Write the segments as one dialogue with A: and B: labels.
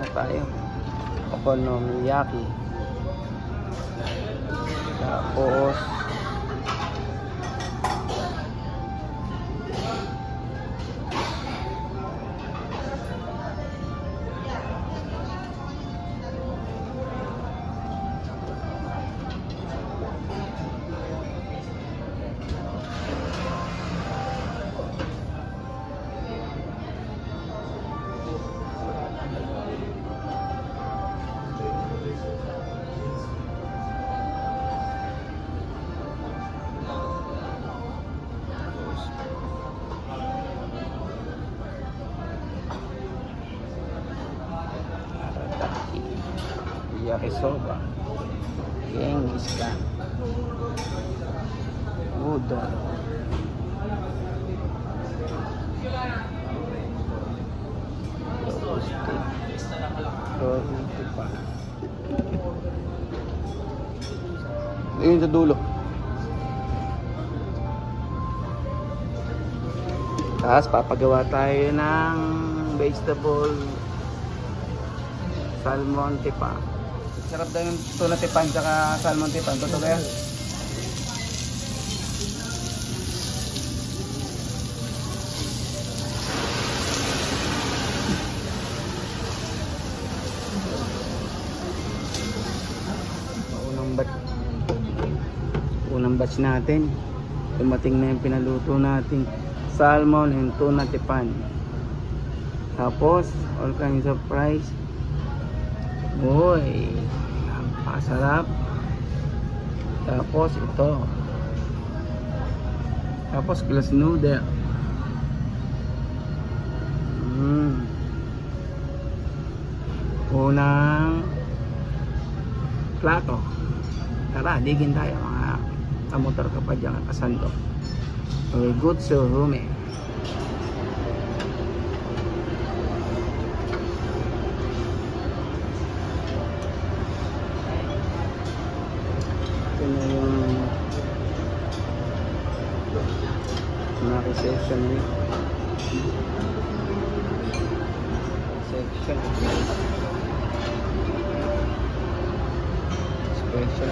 A: na tayo. Okonomiyaki. Tapos yakisoba, Genghis Khan, udon, pa. Ayun sa dulo. Tapos papagawa tayo ng vegetable salmon tipa. Sarap daw yung tuna tipan saka salmon tipan. Totoo ba yan? Unang batch natin. Dumating na yung pinaluto natin salmon and tuna tipan. Tapos all kinds of fries. Boy, napakasarap. Tapos ito. Tapos glass noodle. Unang plato. Tara, digin tayo mga kamotor ka pa dyan, kasando. We're good so rumi. Ito na yung section niya. Section. Special.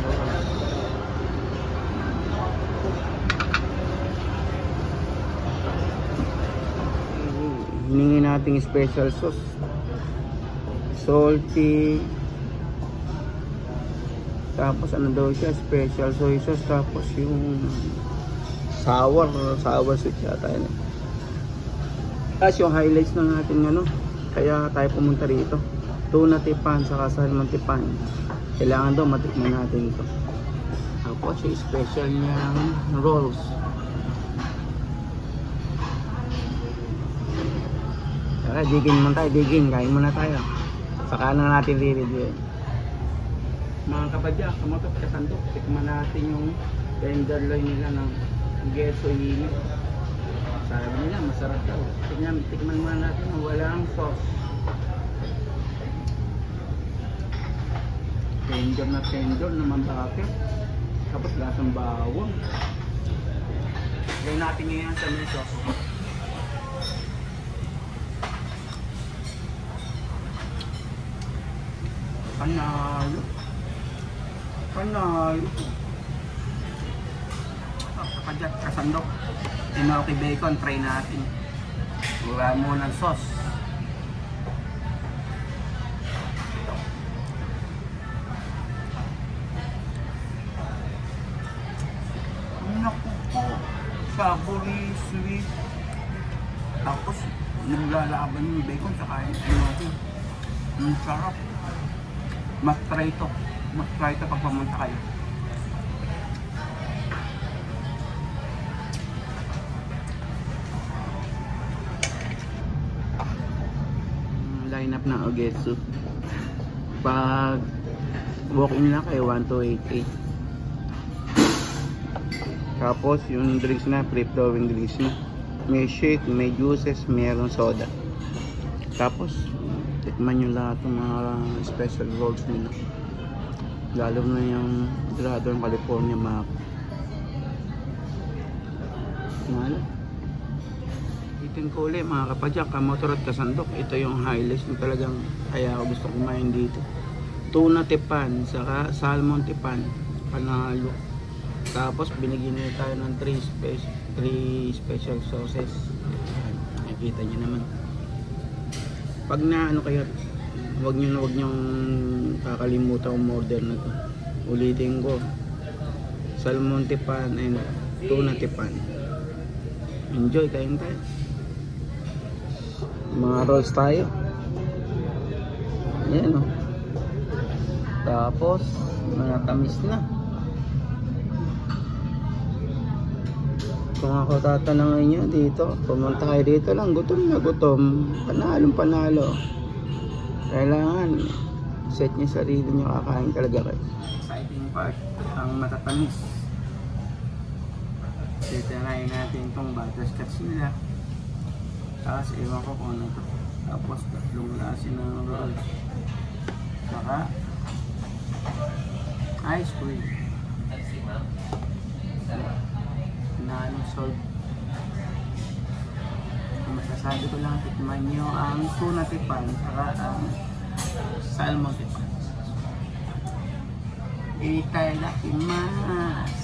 A: Hiningi nating special sauce, salty, tapos ano daw siya, special soy sauce, tapos yung sour sweet yata yun. Tapos yung highlights ng ating ano, kaya tayo pumunta rito, tuna tipan saka salmon tipan, kailangan daw matikman natin ito. Tapos yung special niyang rolls. Tara, digin naman tayo, digin, kain muna tayo. Saka na natin re-review. Mga kapadya, kamotot, kasandok, tikman natin yung tenderloin nila ng gesso hili. Sabi nila, masarap daw. Tikman muna natin na walang sauce. Tender naman bakit. Tapos lasang bawang. Gawin natin ngayon sa may sauce. Panalo. Kapag kasandok, tinoki bacon, try natin. Wala mo ng sauce. Naku po, savory, sweet. Tapos naglalaban yung bacon sa kain. Ang sarap. Mas try ito pag pumunta kayo. Line up ng Ogetsu. Pag walk-in lang kayo, 1288. Tapos yung drinks na, free-flowing drinks na. May shake, may juices, mayroong soda. Tapos tikman nyo lahat ng mga special rolls nila. Lalo na yung Dorado ng California map. Mahal. Ulitin ko ulit mga kapadyak, kamotor at kasandok. Ito yung highlights na talagang kaya ako gusto kumain dito. Tuna tipan, saka salmon tipan, panalo. Tapos binigyan nila tayo ng 3 special sauces. Nakikita nyo naman. Pag na ano kayo, wag nyo kakalimutan umorder na to. Ulitin ko, salmon tipan and tuna tipan. Enjoy, kain tayo. Mga rolls tayo. Ayan o. Tapos natamis na. Kung ako tatanungin nyo dito, pumunta kayo dito lang, gutom na gutom, panalong panalo. Kailangan set nyo sarili nyo, kakain talaga kayo. Exciting part, ang matatamis. Titirayin natin itong butterscotch nila. Tapos ewan ko kung ano ito. Tapos tatlong klase ng roll. Saka ice cream. Nanong salt. Kung masasabi ko lang, tikman nyo ang tuna tipan saka ang salmon tipan. Itadakimasu.